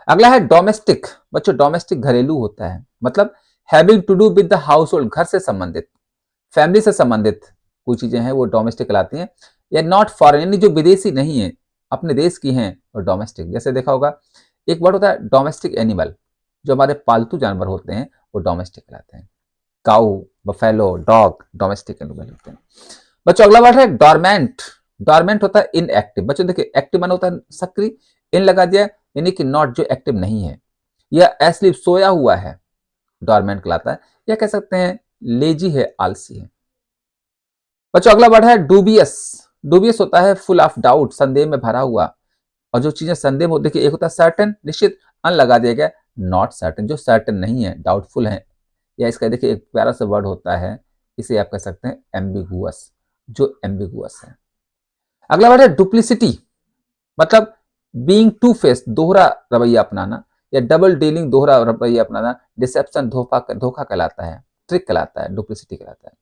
अगला है डोमेस्टिक। बच्चों डोमेस्टिक घरेलू होता है, मतलब having to do with the household, घर से संबंधित, फैमिली से संबंधित कोई चीजें हैं वो डोमेस्टिक कहलाती हैं। या नॉट फॉरेन यानी जो विदेशी नहीं है, अपने देश की हैं, और डोमेस्टिक। जैसे देखा होगा एक वर्ड होता है डोमेस्टिक एनिमल, जो हमारे पालतू जानवर होते हैं वो डोमेस्टिक कहलाते हैं। काऊ, बफेलो, डॉग डोमेस्टिक एनिमल होते हैं। बच्चों अगला वर्ड है डॉर्मेंट। डॉर्मेंट होता है इनएक्टिव। बच्चों देखिए एक्टिव माना होता है सक्रिय, इन लगा दिया यानी कि नॉट, जो एक्टिव नहीं है, या एस्लीप सोया हुआ है, डॉर्मेंट कहलाता है। या कह सकते हैं लेजी है, आलसी है। बच्चों अगला वर्ड है डूबियस। डूबियस होता है फुल ऑफ डाउट, संदेह में भरा हुआ। और जो चीजें संदेह में होती है, एक होता है सर्टेन, निश्चित, अन लगा दिया गया, नॉट सर्टेन, जो सर्टेन नहीं है, डाउटफुल है। या इसका देखिए एक प्यारा सा वर्ड होता है, इसे आप कह सकते हैं एम्बिगुअस, जो एम्बिगुअस है। अगला वर्ड है डुप्लिसिटी, मतलब बीइंग टू फेस, दोहरा रवैया अपनाना, या डबल डीलिंग, दोहरा रवैया अपनाना, डिसेप्शन, धोखा कहलाता है, ट्रिक कहलाता है, डुप्लिसिटी कहलाता है।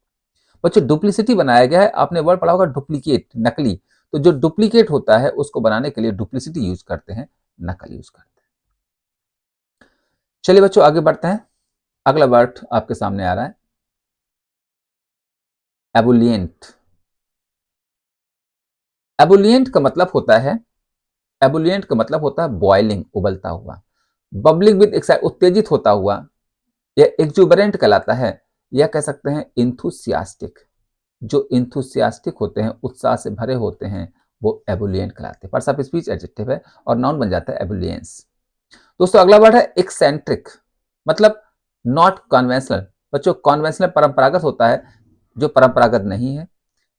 बच्चों डुप्लिसिटी बनाया गया है, आपने वर्ड पढ़ा होगा डुप्लीकेट, नकली। तो जो डुप्लीकेट होता है उसको बनाने के लिए डुप्लिसिटी यूज करते हैं, नकल यूज करते हैं। चलिए बच्चों आगे बढ़ते हैं। अगला वर्ड आपके सामने आ रहा है एबुलिएंट। एबुलिएंट का मतलब होता है, एबुलिएंट का मतलब होता है बॉइलिंग, उबलता हुआ, बबलिंग विद एक्साइट, उत्तेजित होता हुआ, या एक्जुबरेंट कहलाता है। या कह सकते हैं इंथुसियास्टिक, जो इंथुसियास्टिक होते हैं, उत्साह से भरे होते हैं, वो एबुलिएंट कहलाते हैं। पार्ट्स ऑफ स्पीच एडजेक्टिव है और नाउन बन जाता है एबुलियंस। दोस्तों अगला वर्ड है एक्सेंट्रिक, मतलब नॉट कन्वेंशनल। बच्चों कन्वेंशनल परंपरागत होता है, जो परंपरागत नहीं है,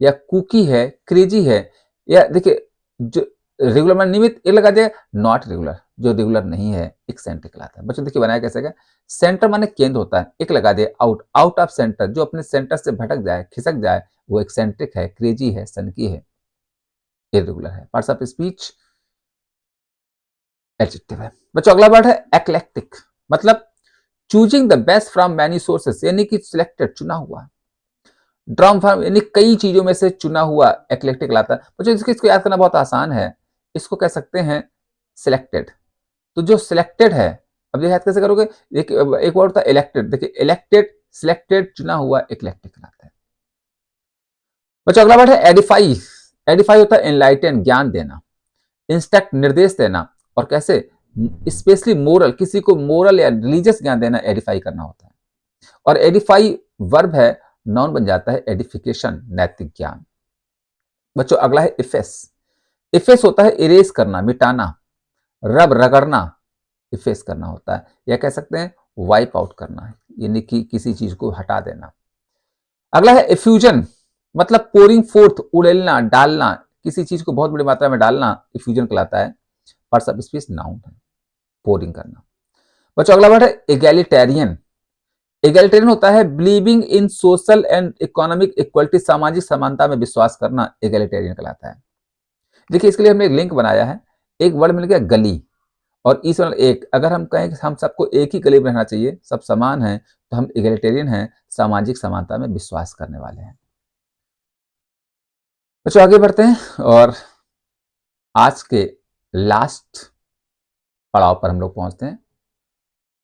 या कुकी है, क्रेजी है, या देखिए जो रेगुलर में नियमित एक लगा दिया, नॉट रेगुलर जो रेगुलर नहीं है एक्सेंट्रिक कहलाता है। बच्चों देखिए बनाया कैसे है, सेंटर माने केंद्र होता है, एक लगा दिया, आउट आउट ऑफ सेंटर, जो अपने सेंटर से भटक जाए खिसक जाए वो एक्सेंट्रिक है, क्रेजी है, सनकी है, इरेगुलर है। पार्ट्स ऑफ स्पीच एडजेक्टिव है। बच्चों अगला वर्ड है एक्लेक्टिक, मतलब choosing the best from many sources, यानी कि सिलेक्टेड चुना हुआ, ड्रम फार्म यानी कई चीजों में से चुना हुआ एक्लेक्टिक लाता है। बच्चों इसको याद करना बहुत आसान है, इसको कह सकते हैं सिलेक्टेड। तो जो सिलेक्टेड है, अब ये याद कैसे करोगे, एक वर्ड होता है इलेक्टेड, देखिए इलेक्टेड सिलेक्टेड चुना हुआ इक्लेक्टिक कहलाता है। बच्चों अगला वर्ड है एडिफाई। एडिफाई होता है एनलाइटन ज्ञान देना, इंस्ट्रक्ट निर्देश देना, और कैसे स्पेशली मोरल, किसी को मोरल या रिलीजियस ज्ञान देना एडिफाई करना होता है। और एडिफाई वर्ब है, नाउन बन जाता है एडिफिकेशन नैतिक ज्ञान। बच्चों अगला है इफेस। इफेस होता है इरेज करना मिटाना, रब रगड़ना इफेस करना होता है, या कह सकते हैं वाइप आउट करना है, यानी कि किसी चीज को हटा देना। अगला है इफ्यूजन, मतलब पोरिंग फोर्थ उड़ेलना डालना, किसी चीज को बहुत बड़ी मात्रा में डालना इफ्यूजन कहलाता है। पार्ट्स ऑफ स्पीच नाउन है, पोरिंग करना। बच्चों अगला वर्ड है एगैलिटेरियन। एगैलिटेरियन होता है believing in social and economic equality, सामाजिक समानता में विश्वास करना एगैलिटेरियन कहलाता है। देखिए इसके लिए हमने एक लिंक बनाया है, एक वर्ड मिल गया गली और इस वाला एक, अगर हम कहें कि हम सबको एक ही गली में रहना चाहिए, सब समान हैं, तो हम एगैलिटेरियन हैं, सामाजिक समानता में विश्वास करने वाले हैं। बच्चों आगे बढ़ते हैं और आज के लास्ट पड़ाव पर हम लोग पहुंचते हैं।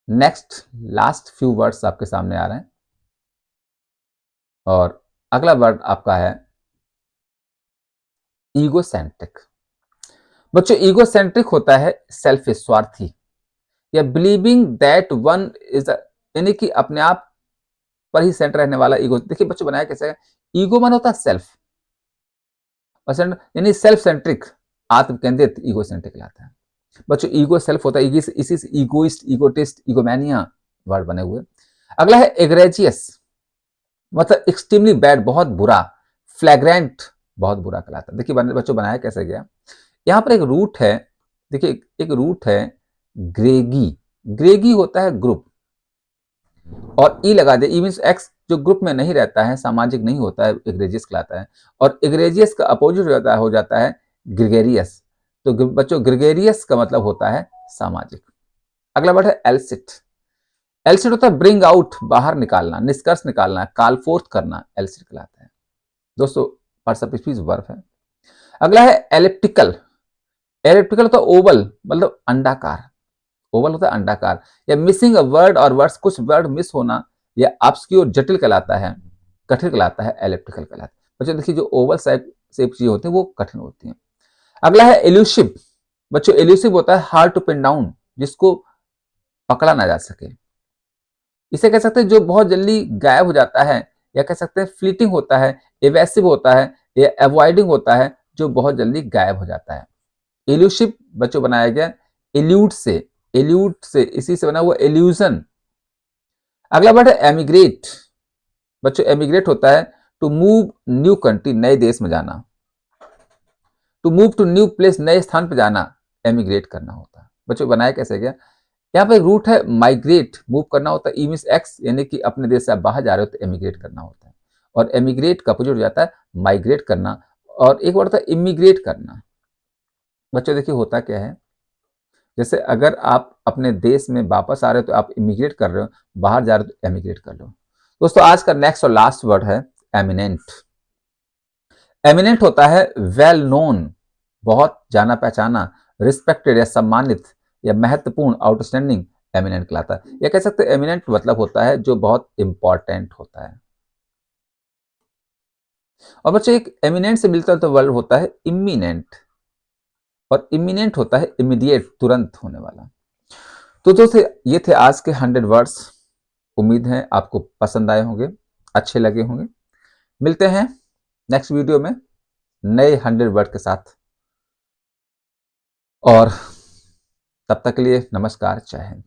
नेक्स्ट लास्ट फ्यू वर्ड्स आपके सामने आ रहे हैं और अगला वर्ड आपका है ईगोसेंट्रिक। बच्चों ईगोसेंट्रिक होता है सेल्फ स्वार्थी, या बिलीविंग दैट वन इज, यानी कि अपने आप पर ही सेंटर रहने वाला ईगो। देखिए बच्चों बनाया कैसे है, ईगो मन होता है सेल्फ, और यानी सेल्फ सेंट्रिक आत्म केंद्रित ईगो सेंट्रिक कहलाता है। बच्चों ईगो सेल्फ होता है, इसी से ईगोइस्ट, ईगोटिस्ट, ईगोमैनिया वर्ड बने हुए। अगला है एग्रेजियस, मतलब एक्सट्रीमली बैड बहुत बुरा, फ्लैग्रेंट बहुत बुरा कहलाता है। देखिए बच्चों बनाया कैसे गया, यहाँ पर एक रूट है, देखिए एक रूट है ग्रेगी, ग्रेगी होता है ग्रुप, और ई लगा दे, ई मीन्स एक्स जो ग्रुप में नहीं रहता है, सामाजिक नहीं होता है, एग्रेजियस कहलाता है। और एग्रेजियस का अपोजिट हो जाता है ग्रिगेरियस। तो बच्चों ग्रिगेरियस का मतलब होता है सामाजिक। अगला वर्ड है एल्सिट। एल्सिट होता है ब्रिंग आउट बाहर निकालना, निष्कर्ष निकालना, कॉल फोर्थ करना, एल्सिट कहलाता है। दोस्तों पार्ट्स ऑफ स्पीच वर्ब है। अगला है एलिप्टिकल। एलिप्टिकल होता है ओवल, मतलब अंडाकार, ओवल होता है अंडाकार, या मिसिंग अ वर्ड और वर्ड्स, कुछ वर्ड मिस होना, या ऑब्स्क्योर जटिल कहलाता है, कठिन कहलाता है, एलिप्टिकल कहलाता है। बच्चों देखिए जो ओवल शेप चीजें होती हैं वो कठिन होती हैं। अगला है एल्यूसिव। बच्चों एल्यूसिव होता है हार्ड टू पिन डाउन, जिसको पकड़ा ना जा सके। इसे कह सकते हैं जो बहुत जल्दी गायब हो जाता है, या कह सकते हैं फ्लीटिंग होता है, एवेसिव होता है, या अवॉइडिंग होता है, जो बहुत जल्दी गायब हो जाता है। एल्यूसिव बच्चों बनाया गया एल्यूड से, एल्यूड से इसी से बना हुआ एल्यूजन। अगला वर्ड है एमिग्रेट। बच्चों एमिग्रेट होता है टू मूव न्यू कंट्री, नए देश में जाना, to move to new place, नए स्थान पर जाना, एमिग्रेट करना होता है। बच्चों बनाया कैसे गया, यहाँ पे रूट है माइग्रेट, मूव करना होता है, ई मींस एक्स, यानी कि अपने देश से आप बाहर जा रहे हो तो एमिग्रेट करना होता है। और एमिग्रेट का अपोजिट हो जाता है माइग्रेट करना। और एक वर्ड होता है इमिग्रेट करना। बच्चों देखिए होता क्या है, जैसे अगर आप अपने देश में वापस आ रहे हो तो आप इमिग्रेट कर रहे हो, बाहर जा रहे हो तो एमिग्रेट कर लो। दोस्तों आज का नेक्स्ट और लास्ट वर्ड है एमिनेंट। एमिनेंट होता है वेल नोन, बहुत जाना पहचाना, रिस्पेक्टेड या सम्मानित, या महत्वपूर्ण, आउटस्टैंडिंग, एमिनेंट कहलाता है। या कह सकते हैं एमिनेंट मतलब होता है जो बहुत इंपॉर्टेंट होता है। और बच्चों एक एमिनेंट से मिलता तो वर्ड होता है इमिनेंट, और इमिनेंट होता है इमीडिएट, तुरंत होने वाला। तो दोस्तों ये थे आज के 100 वर्ड्स, उम्मीद है आपको पसंद आए होंगे, अच्छे लगे होंगे। मिलते हैं नेक्स्ट वीडियो में नए 100 वर्ड के साथ। और तब तक के लिए नमस्कार, जय हिंद।